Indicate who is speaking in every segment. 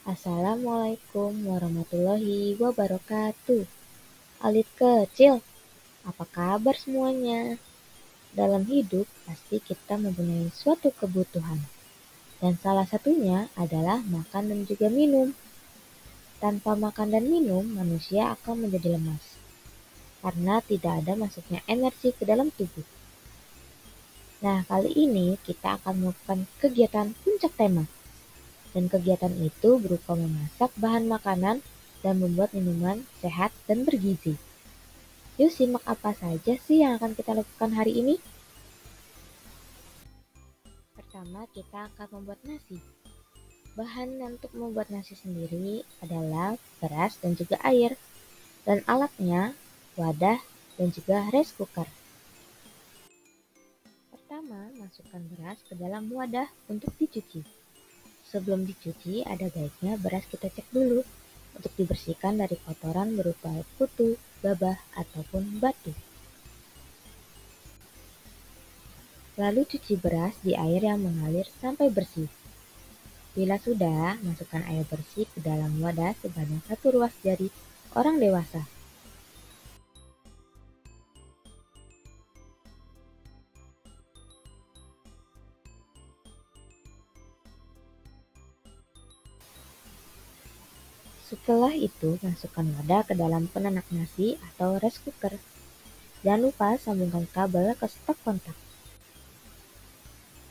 Speaker 1: Assalamualaikum warahmatullahi wabarakatuh. Alit kecil, apa kabar semuanya? Dalam hidup, pasti kita mempunyai suatu kebutuhan. Dan salah satunya adalah makan dan juga minum. Tanpa makan dan minum, manusia akan menjadi lemas. Karena tidak ada masuknya energi ke dalam tubuh. Nah, kali ini kita akan melakukan kegiatan puncak tema. Dan kegiatan itu berupa memasak bahan makanan dan membuat minuman sehat dan bergizi. Yuk simak apa saja sih yang akan kita lakukan hari ini. Pertama, kita akan membuat nasi. Bahan untuk membuat nasi sendiri adalah beras dan juga air. Dan alatnya, wadah dan juga rice cooker. Pertama, masukkan beras ke dalam wadah untuk dicuci. Sebelum dicuci, ada baiknya beras kita cek dulu untuk dibersihkan dari kotoran berupa kutu, gabah, ataupun batu. Lalu cuci beras di air yang mengalir sampai bersih. Bila sudah, masukkan air bersih ke dalam wadah sebanyak 1 ruas jari orang dewasa. Setelah itu, masukkan wadah ke dalam penanak nasi atau rice cooker. Jangan lupa sambungkan kabel ke stop kontak.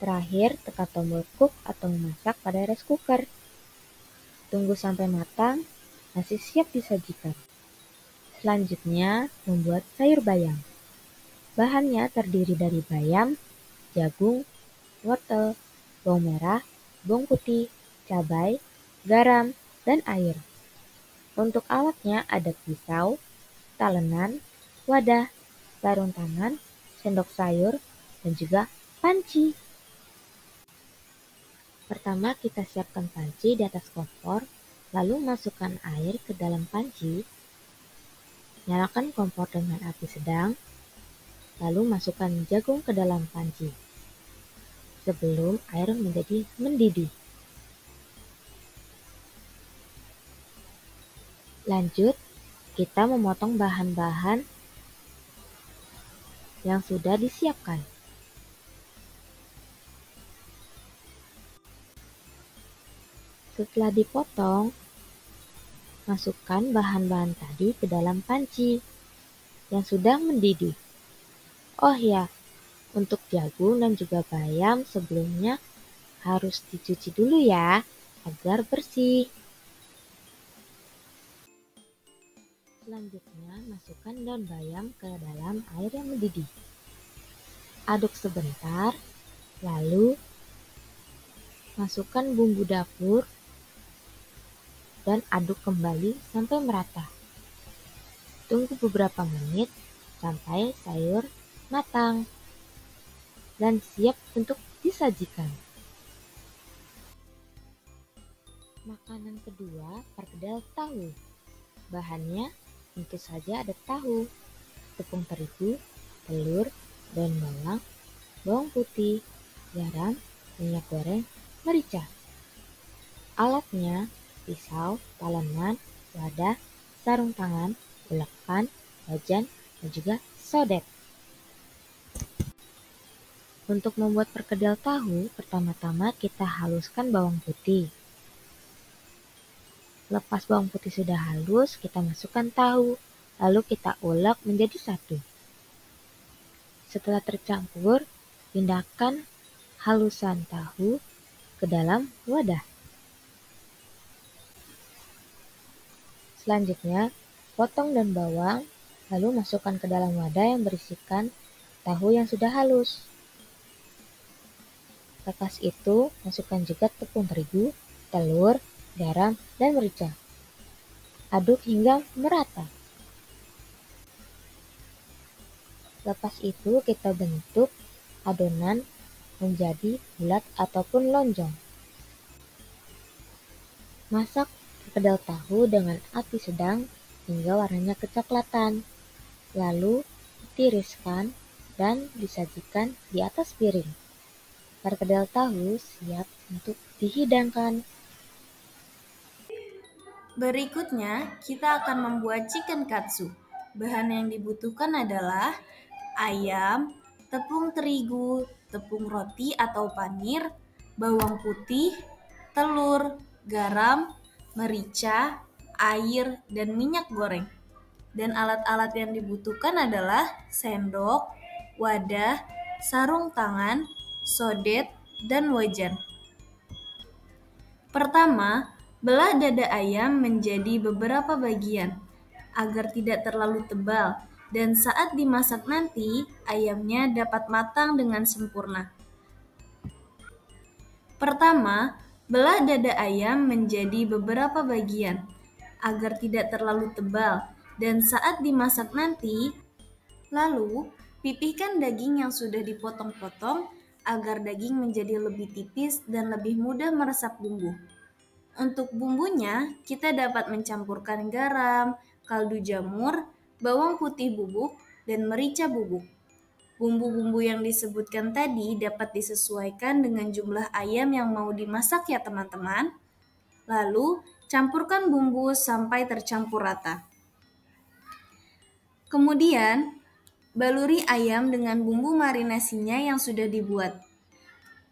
Speaker 1: Terakhir, tekan tombol cook atau memasak pada rice cooker. Tunggu sampai matang, nasi siap disajikan. Selanjutnya, membuat sayur bayam. Bahannya terdiri dari bayam, jagung, wortel, bawang merah, bawang putih, cabai, garam, dan air. Untuk alatnya ada pisau, talenan, wadah, sarung tangan, sendok sayur, dan juga panci. Pertama kita siapkan panci di atas kompor, lalu masukkan air ke dalam panci. Nyalakan kompor dengan api sedang, lalu masukkan jagung ke dalam panci sebelum air menjadi mendidih. Lanjut, kita memotong bahan-bahan yang sudah disiapkan. Setelah dipotong, masukkan bahan-bahan tadi ke dalam panci yang sudah mendidih. Oh ya, untuk jagung dan juga bayam sebelumnya harus dicuci dulu ya, agar bersih. Selanjutnya, masukkan daun bayam ke dalam air yang mendidih. Aduk sebentar, lalu masukkan bumbu dapur dan aduk kembali sampai merata. Tunggu beberapa menit sampai sayur matang dan siap untuk disajikan. Makanan kedua, perkedel tahu. Bahannya tentu saja ada tahu, tepung terigu, telur, daun bawang, bawang putih, garam, minyak goreng, merica. Alatnya pisau, talenan, wadah, sarung tangan, ulekan, wajan, dan juga sodet. Untuk membuat perkedel tahu, pertama-tama kita haluskan bawang putih. Lepas bawang putih sudah halus, kita masukkan tahu, lalu kita ulek menjadi satu. Setelah tercampur, pindahkan halusan tahu ke dalam wadah. Selanjutnya, potong daun bawang, lalu masukkan ke dalam wadah yang berisikan tahu yang sudah halus. Lepas itu, masukkan juga tepung terigu, telur, garam, dan merica. Aduk hingga merata. Lepas itu, kita bentuk adonan menjadi bulat ataupun lonjong. Masak perkedel tahu dengan api sedang hingga warnanya kecoklatan. Lalu tiriskan dan disajikan di atas piring. Perkedel tahu siap untuk dihidangkan.
Speaker 2: Berikutnya, kita akan membuat chicken katsu. Bahan yang dibutuhkan adalah ayam, tepung terigu, tepung roti atau panir, bawang putih, telur, garam, merica, air, dan minyak goreng. Dan alat-alat yang dibutuhkan adalah sendok, wadah, sarung tangan, sodet, dan wajan. Pertama, belah dada ayam menjadi beberapa bagian agar tidak terlalu tebal dan saat dimasak nanti ayamnya dapat matang dengan sempurna. Pertama, belah dada ayam menjadi beberapa bagian agar tidak terlalu tebal dan saat dimasak nanti, lalu pipihkan daging yang sudah dipotong-potong agar daging menjadi lebih tipis dan lebih mudah meresap bumbu. Untuk bumbunya, kita dapat mencampurkan garam, kaldu jamur, bawang putih bubuk, dan merica bubuk. Bumbu-bumbu yang disebutkan tadi dapat disesuaikan dengan jumlah ayam yang mau dimasak ya teman-teman. Lalu, campurkan bumbu sampai tercampur rata. Kemudian, baluri ayam dengan bumbu marinasinya yang sudah dibuat.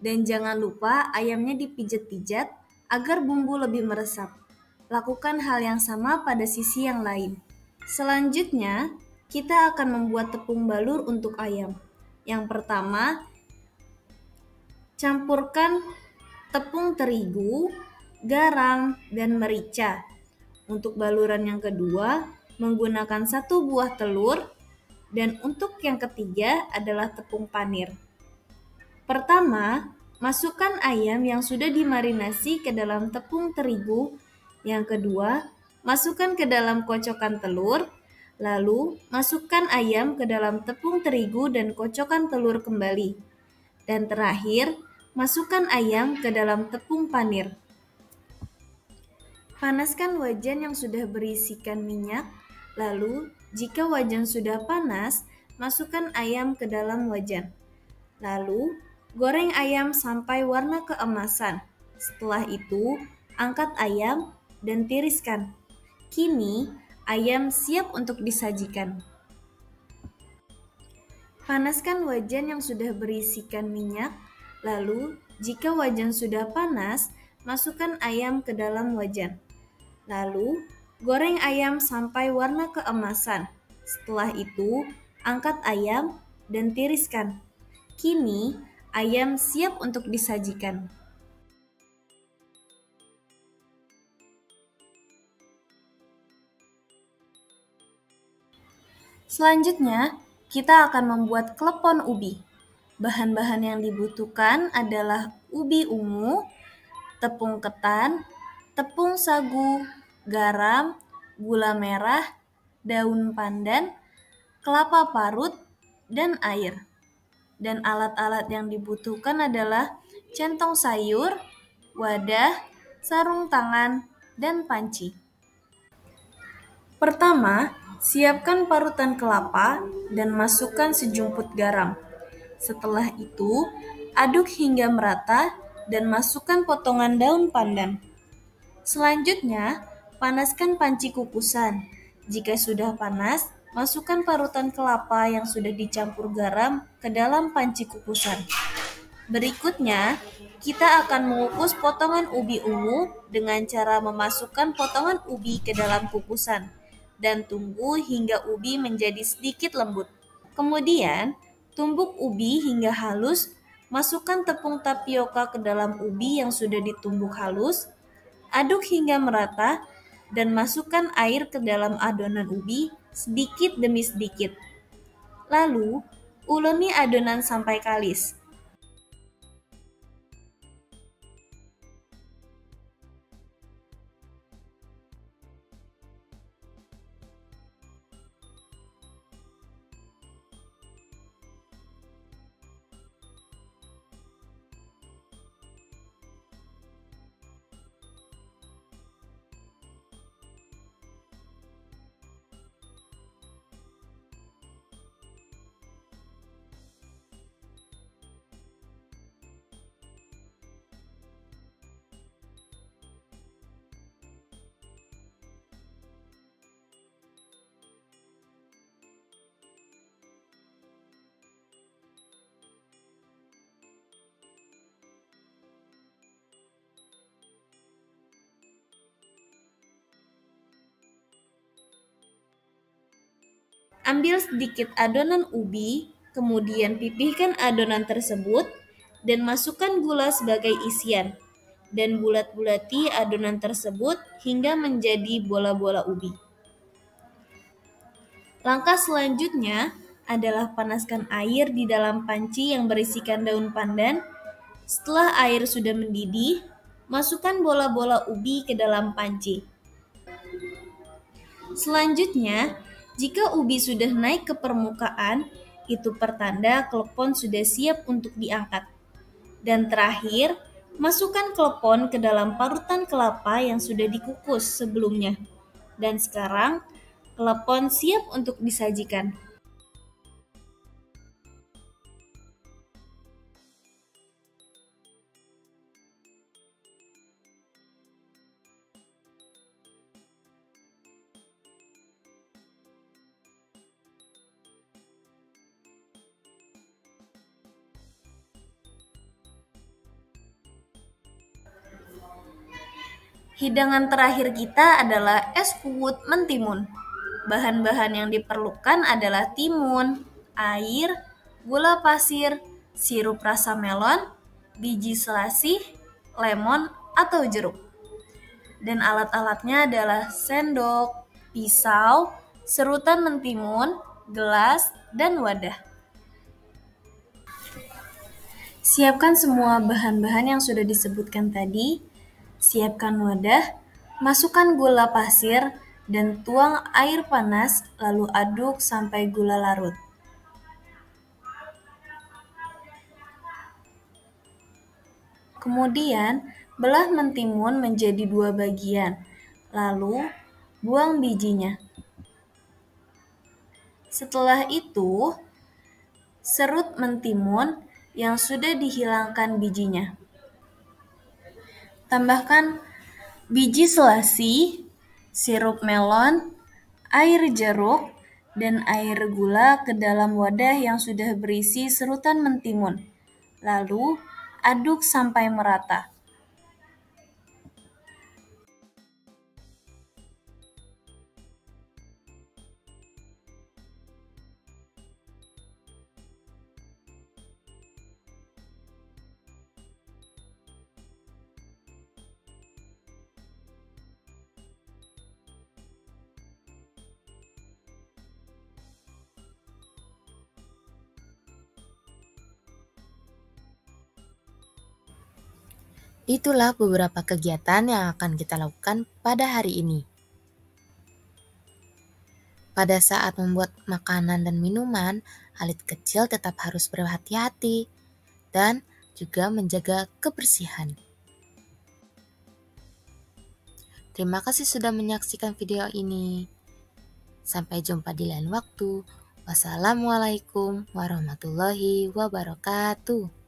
Speaker 2: Dan jangan lupa ayamnya dipijat-pijat agar bumbu lebih meresap. Lakukan hal yang sama pada sisi yang lain. Selanjutnya, kita akan membuat tepung balur untuk ayam. Yang pertama, campurkan tepung terigu, garam, dan merica. Untuk baluran yang kedua, menggunakan 1 buah telur, dan untuk yang ketiga adalah tepung panir. Pertama, masukkan ayam yang sudah dimarinasi ke dalam tepung terigu. Yang kedua, masukkan ke dalam kocokan telur. Lalu, masukkan ayam ke dalam tepung terigu dan kocokan telur kembali. Dan terakhir, masukkan ayam ke dalam tepung panir. Panaskan wajan yang sudah berisikan minyak. Lalu, jika wajan sudah panas, masukkan ayam ke dalam wajan. Lalu, goreng ayam sampai warna keemasan. Setelah itu, angkat ayam dan tiriskan. Kini, ayam siap untuk disajikan. Panaskan wajan yang sudah berisikan minyak. Lalu, jika wajan sudah panas, masukkan ayam ke dalam wajan. Lalu, goreng ayam sampai warna keemasan. Setelah itu, angkat ayam dan tiriskan. Kini, ayam siap untuk disajikan. Selanjutnya, kita akan membuat klepon ubi. Bahan-bahan yang dibutuhkan adalah ubi ungu, tepung ketan, tepung sagu, garam, gula merah, daun pandan, kelapa parut, dan air. Dan alat-alat yang dibutuhkan adalah centong sayur, wadah, sarung tangan, dan panci. Pertama, siapkan parutan kelapa dan masukkan sejumput garam. Setelah itu, aduk hingga merata dan masukkan potongan daun pandan. Selanjutnya, panaskan panci kukusan. Jika sudah panas, masukkan parutan kelapa yang sudah dicampur garam ke dalam panci kukusan. Berikutnya, kita akan mengukus potongan ubi ungu dengan cara memasukkan potongan ubi ke dalam kukusan dan tunggu hingga ubi menjadi sedikit lembut. Kemudian, tumbuk ubi hingga halus, masukkan tepung tapioka ke dalam ubi yang sudah ditumbuk halus, aduk hingga merata, dan masukkan air ke dalam adonan ubi sedikit demi sedikit. Lalu, uleni adonan sampai kalis. Ambil sedikit adonan ubi, kemudian pipihkan adonan tersebut dan masukkan gula sebagai isian. Dan bulat-bulati adonan tersebut hingga menjadi bola-bola ubi. Langkah selanjutnya adalah panaskan air di dalam panci yang berisikan daun pandan. Setelah air sudah mendidih, masukkan bola-bola ubi ke dalam panci. Selanjutnya, jika ubi sudah naik ke permukaan, itu pertanda klepon sudah siap untuk diangkat. Dan terakhir, masukkan klepon ke dalam parutan kelapa yang sudah dikukus sebelumnya. Dan sekarang, klepon siap untuk disajikan. Hidangan terakhir kita adalah es kuwut mentimun. Bahan-bahan yang diperlukan adalah timun, air, gula pasir, sirup rasa melon, biji selasih, lemon, atau jeruk. Dan alat-alatnya adalah sendok, pisau, serutan mentimun, gelas, dan wadah. Siapkan semua bahan-bahan yang sudah disebutkan tadi. Siapkan wadah, masukkan gula pasir, dan tuang air panas, lalu aduk sampai gula larut. Kemudian, belah mentimun menjadi 2 bagian, lalu buang bijinya. Setelah itu, serut mentimun yang sudah dihilangkan bijinya. Tambahkan biji selasih, sirup melon, air jeruk, dan air gula ke dalam wadah yang sudah berisi serutan mentimun. Lalu, aduk sampai merata.
Speaker 1: Itulah beberapa kegiatan yang akan kita lakukan pada hari ini. Pada saat membuat makanan dan minuman, Alit kecil tetap harus berhati-hati dan juga menjaga kebersihan. Terima kasih sudah menyaksikan video ini. Sampai jumpa di lain waktu. Wassalamualaikum warahmatullahi wabarakatuh.